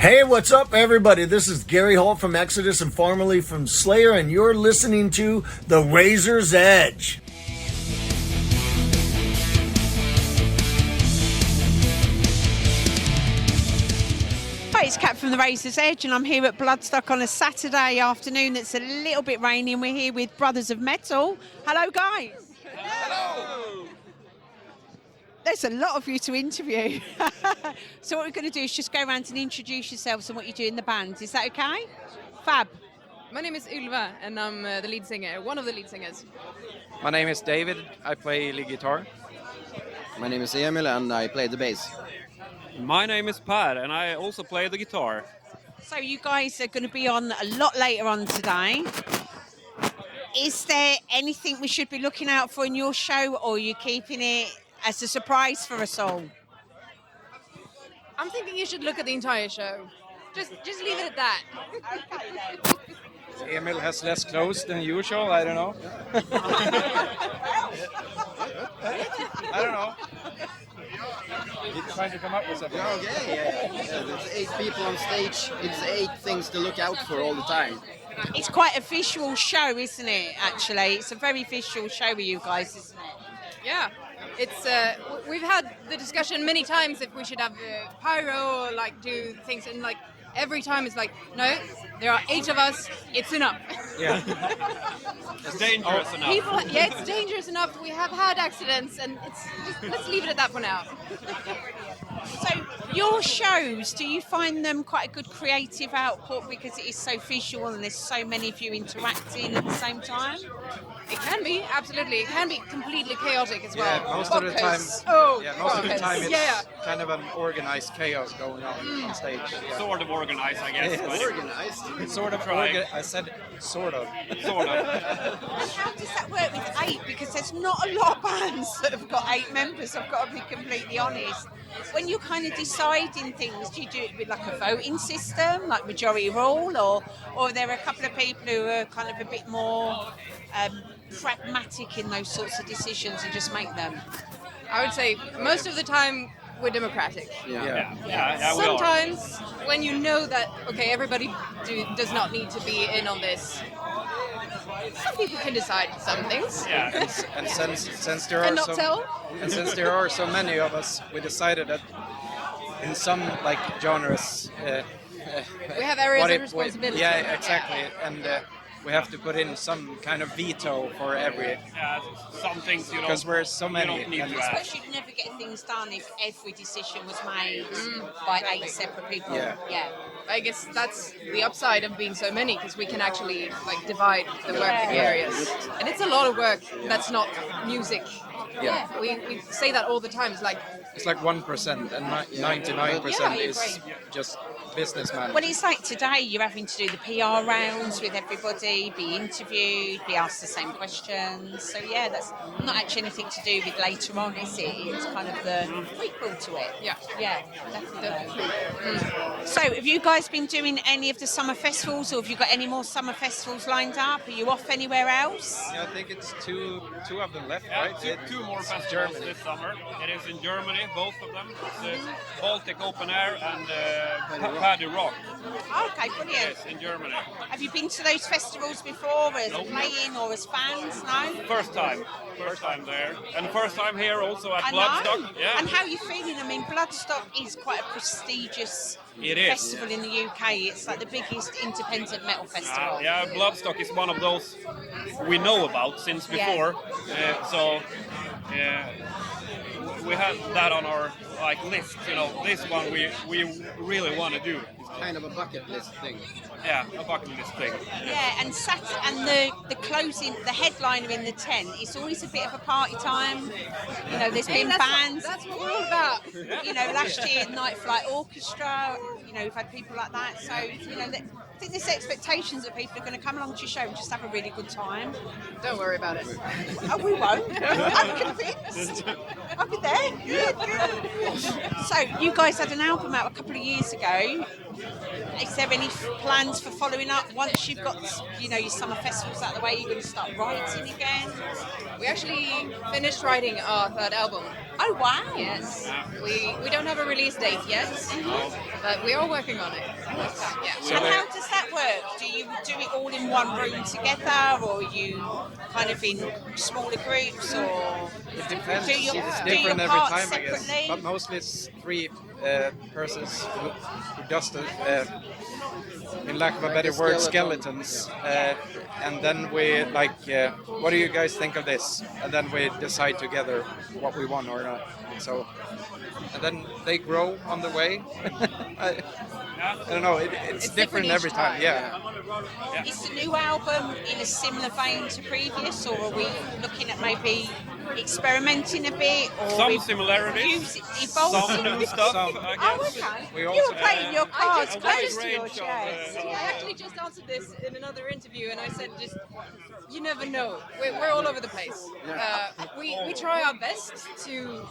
Hey, what's up, everybody? This is Gary Holt from Exodus and formerly from Slayer, and you're listening to The Razor's Edge. Hi, it's Kat from The Razor's Edge, and I'm here at Bloodstock on a Saturday afternoon. It's a little bit rainy, and we're here with Brothers of Metal. Hello, guys. Hello! There's a lot of you to interview. So what we're going to do is just go around and introduce yourselves and what you do in the band. Is that okay? Fab. My name is Ylva, and I'm the lead singer, one of the lead singers. My name is David. I play lead guitar. My name is Emil and I play the bass. My name is Per and I also play the guitar. So you guys are going to be on a lot later on today. Is there anything we should be looking out for in your show, or are you keeping it as a surprise for us all? I'm thinking you should look at the entire show. Just leave it at that. Okay then. Emil has less clothes than usual. I don't know. I don't know. He's trying to come up with something. Okay, there's 8 people on stage. It's 8 things to look out for all the time. It's quite a visual show, isn't it, actually? It's a very visual show with you guys, isn't it? Yeah. It's we've had the discussion many times if we should have pyro or like do things, and like every time it's like, no, there are 8 of us, it's enough. Yeah. It's dangerous enough. It's dangerous enough. We have had accidents, and it's just, let's leave it at that for now. So your shows, do you find them quite a good creative output because it is so visual and there's so many of you interacting at the same time? It can be, absolutely. It can be completely chaotic as well. Yeah, most of the time. Most of the time it's kind of an organized chaos going on stage. Yeah. Sort of organized, I guess. Yeah, but Organized. It's sort of Trying. I said sort of. Sort of. And how does that work with 8? Because there's not a lot of bands that have got 8 members, I've got to be completely honest. When you're kind of deciding things, do you do it with like a voting system, like majority rule, or are there a couple of people who are kind of a bit more pragmatic in those sorts of decisions and just make them? I would say most of the time we're democratic. Yeah. Yeah, we are. Sometimes when you know that, okay, everybody does not need to be in on this, some people can decide some things. Yeah. And since there are And not tell. and since there are so many of us, we decided that in some like genres We have areas what of it- responsibility. Yeah, exactly. And we have to put in some kind of veto for every, Yeah, some things you don't. because we're so many. You don't need and to I ask. suppose you'd never get things done if every decision was made by 8 separate people. Yeah. I guess that's the upside of being so many, because we can actually like divide the work in areas. And it's a lot of work that's not music. Yeah. We say that all the time. It's like, It's like 1% and 99% Yeah, I is agree. just businessman. Well, it's like today, you're having to do the PR rounds with everybody, be interviewed, be asked the same questions. So, yeah, that's not actually anything to do with later on, is it? It's kind of the prequel to it. Yeah. Yeah, definitely. So, have you guys been doing any of the summer festivals, or have you got any more summer festivals lined up? Are you off anywhere else? Yeah, I think it's two of them left, Yeah, right? two more It's festivals Germany. this summer. It is in Germany, both of them. It's Baltic Open Air and Paddy Rock. Okay, brilliant. Yes, in Germany. Have you been to those festivals before as Nope. playing or as fans? No? First time there, and first time here also at I Bloodstock. know. Yeah, And how are you feeling? I mean, Bloodstock is quite a prestigious It is. festival in the UK. It's like the biggest independent metal festival. yeah. Bloodstock is one of those we know about since Yeah. before. We had that on our list. You know, this one we really want to do. Kind of a bucket list thing. Yeah, a bucket list thing. Yeah, and the closing, the headliner in the tent, it's always a bit of a party time. You know, there's been bands. that's what we're all about. You know, last year Night Flight Orchestra. You know, we've had people like that. So you know, I think there's expectations that people are going to come along to your show and just have a really good time. Don't worry about it. Oh, we won't. I'm convinced. I'll be there. So, you guys had an album out a couple of years ago. is there any plans for following up once you've got, your summer festivals out of the way? You're going to start writing again? We actually finished writing our third album. Oh wow! Yes, we don't have a release date yet, but we are working on it. Yeah. And how does that work? Do you do it all in one room together, or are you kind of in smaller groups, or It depends. do your, It's do your different every parts time, I guess. separately? But mostly it's three persons who does the, in lack of a better word, skeletons. And then we what do you guys think of this? And then we decide together what we want or not. So, and then they grow on the way. I don't know. It's different every each time. Yeah. Is the new album in a similar vein to previous, or are we looking at maybe experimenting a bit, or Some similarities, evolving? some new stuff, I Oh, guess. okay. We You also- were playing your cards I close just to your range of, chest. I actually just answered this in another interview, and I said, just you never know. We're all over the place. We try our best to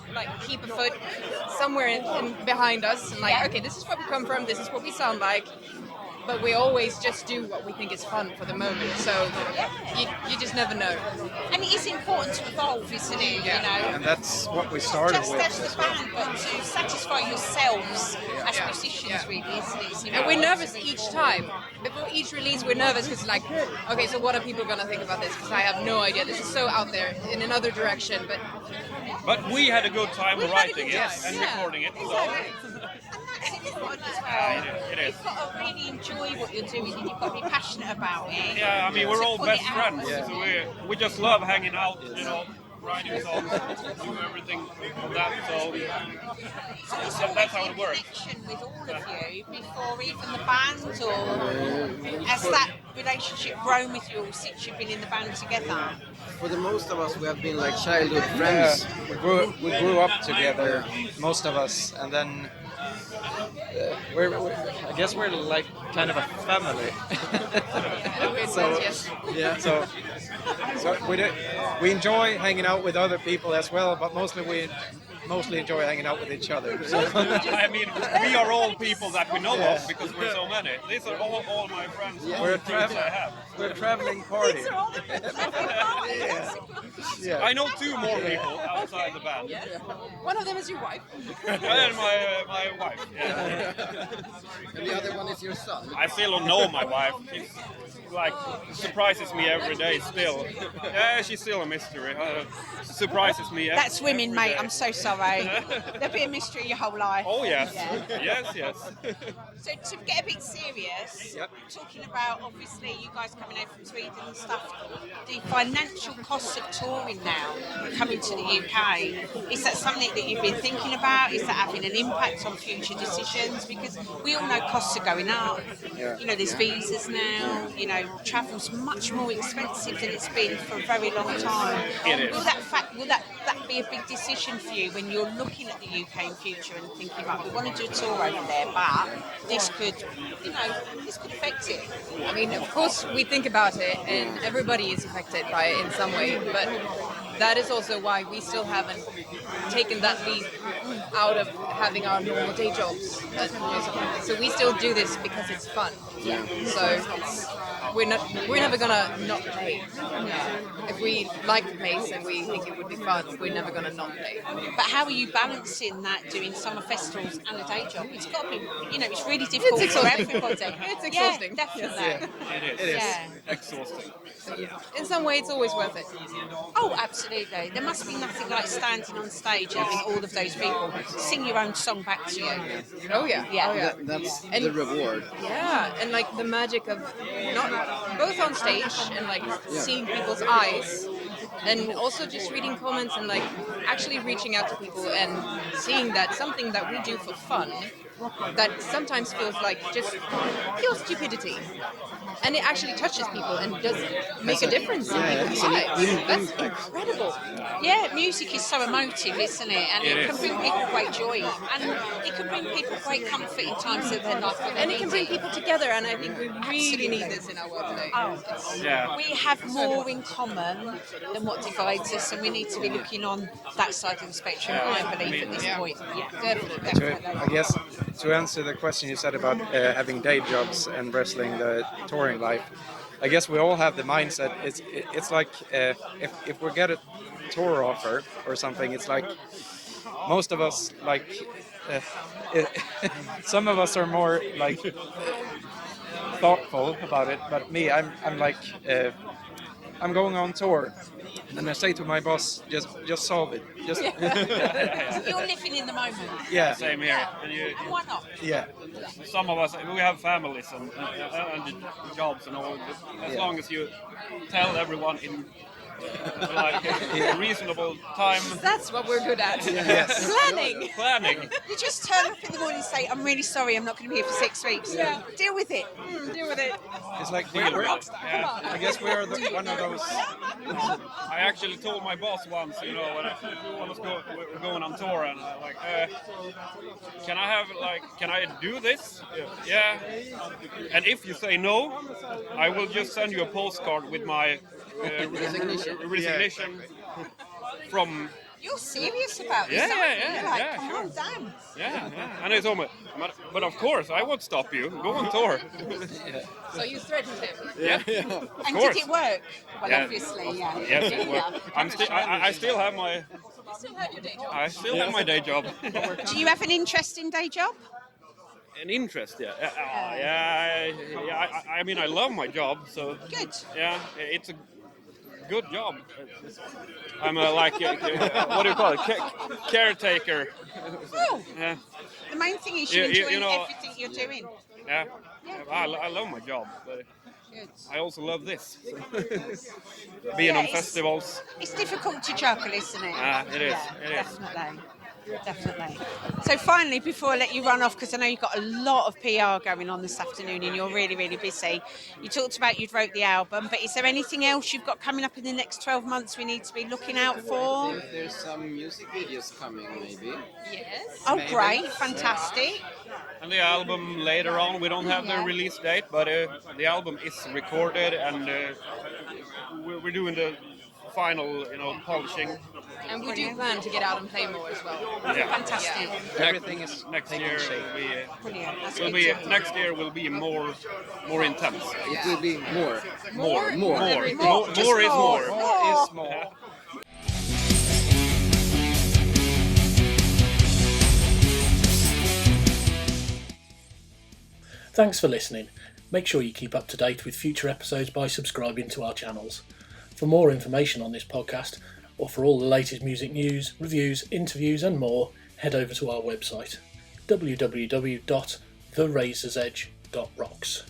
keep a foot somewhere in behind us, and okay, this is where we come from. This is what we sound like. But we always just do what we think is fun for the moment. So you just never know. And it is important to evolve, isn't it? And that's what we started Just with. as the band, but to satisfy yourselves as musicians, really, isn't it? It's And we're nervous each time. Before each release, we're nervous because, okay, so what are people going to think about this? Because I have no idea. This is so out there in another direction. But we had a good time We had a writing good it time, and yeah. recording it. So That's important as well. it is. You've got to really enjoy what you're doing, and you've got to be passionate about it. Yeah, I mean, we're to all put best it out. friends. So we just love hanging out, writing songs, do everything of that. So It's that's how always it in works. connection with all of you before even the band, or has that relationship grown with you all since you've been in the band together? For the most of us, we have been like childhood friends. We grew up together, most of us, and then I guess we're like kind of a family. Yes. Yeah. So we enjoy hanging out with other people as well, but we mostly enjoy hanging out with each other. So. I mean, we are all people that we know of because we're so many. These are all my friends. We're a I have. traveling party. These are all the Yeah. Yeah. I know two more people outside the band. One of them is your wife. And my wife. Yeah. And the other one is your son. I still don't know my wife. She's surprises me every day still. Yeah, she's still a mystery. Surprises me. That's women, every mate. day. I'm so sorry. There'll be a mystery your whole life. Oh yes, Yeah. yes. So to get a bit serious, Yep. talking about obviously you guys coming over from Sweden and stuff, the financial costs of touring now, coming to the UK, is that something that you've been thinking about? Is that having an impact on future decisions? Because we all know costs are going up. Yeah. There's visas now. Travel's much more expensive than it's been for a very long time. It is. Will that be a big decision for you when you're looking at the UK in future and thinking, right, we want to do a tour over there, but this could affect it. I mean, of course, we think about it, and everybody is affected by it in some way, but that is also why we still haven't taken that leap out of having our normal day jobs. So we still do this because it's fun. So we're never gonna not play. If we like the place and we think it would be fun, we're never gonna not play. But how are you balancing that, doing summer festivals and a day job? It's got to be, it's really difficult for exhausting. everybody. It's exhausting. Yeah, definitely. It is. It is. Yeah. Exhausting. In some way, it's always worth it. Oh, absolutely. There must be nothing like standing on stage and having all of those people sing your own song back to you. Oh yeah. Yeah. Oh, yeah. That's And- the reward. Yeah, and the magic of not both on stage and seeing people's eyes, and also just reading comments and actually reaching out to people and seeing that something that we do for fun that sometimes feels like just pure stupidity and it actually touches people and does make a difference in people's it's an lives. That's impact. incredible. Yeah, music is so emotive, isn't it? And it can bring people great joy, and it can bring people great comfort in times of their life. And it can bring people together, and I think we really need this in our world today. Yeah. We have more in common than what divides us, and we need to be looking on that side of the spectrum, I believe, at this point. Yeah, definitely. I guess to answer the question you said about having day jobs and wrestling the touring life, I guess we all have the mindset. It's like if we get a tour offer or something, it's like most of us like some of us are more like thoughtful about it, but me, I'm like I'm going on tour. And I say to my boss, just solve it. Just You're living in the moment. yeah, Same here. And And why not? yeah. some of us, we have families and jobs and all. As long as you tell everyone in like a reasonable time. That's what we're good at. Planning. You just turn up in the morning and say, I'm really sorry, I'm not going to be here for 6 weeks. Yeah. Deal with it. Deal with it. It's like Yeah. I guess we are one of those. I actually told my boss once, when we're going on tour, and like, can I do this? Yeah. And if you say no, I will just send you a postcard with my resignation from. You're serious about this, Yeah, aren't you? yeah, You're like, yeah, come sure. on, damn. Yeah. And he told me, but of course I won't stop you. Go on tour. So you threatened him. Yeah. And course. did it work? Well, Yeah. obviously, yeah. Yes, it worked. I still have my. You still have your day job. I still have my day job. Do you have an interesting day job? An interest, I mean, I love my job, so Good. yeah, it's a good job. I'm what do you call it? Caretaker. Oh, Yeah, the main thing is you You- enjoy you know- everything you're doing. yeah. I love my job, but Good. I also love this. Being on it's- festivals. It's difficult to juggle, isn't it? It is, Yeah, it is. Definitely. So finally, before I let you run off, because I know you've got a lot of PR going on this afternoon and you're really, really busy. You talked about you'd wrote the album, but is there anything else you've got coming up in the next 12 months we need to be looking out for? If there's some music videos coming, maybe. Yes. Oh, great. Fantastic. And the album later on, we don't have the release date, but the album is recorded, and we're doing the final, polishing. And we do plan to get out and play more as well. Yeah. Fantastic. Everything is Next taking year shape. Brilliant. That's will good be to hear. next year will be more intense. It will be more. More. More Everything. more Just is more. More is more. Thanks for listening. Make sure you keep up to date with future episodes by subscribing to our channels. For more information on this podcast, or for all the latest music news, reviews, interviews and more, head over to our website www.therazorsedge.rocks.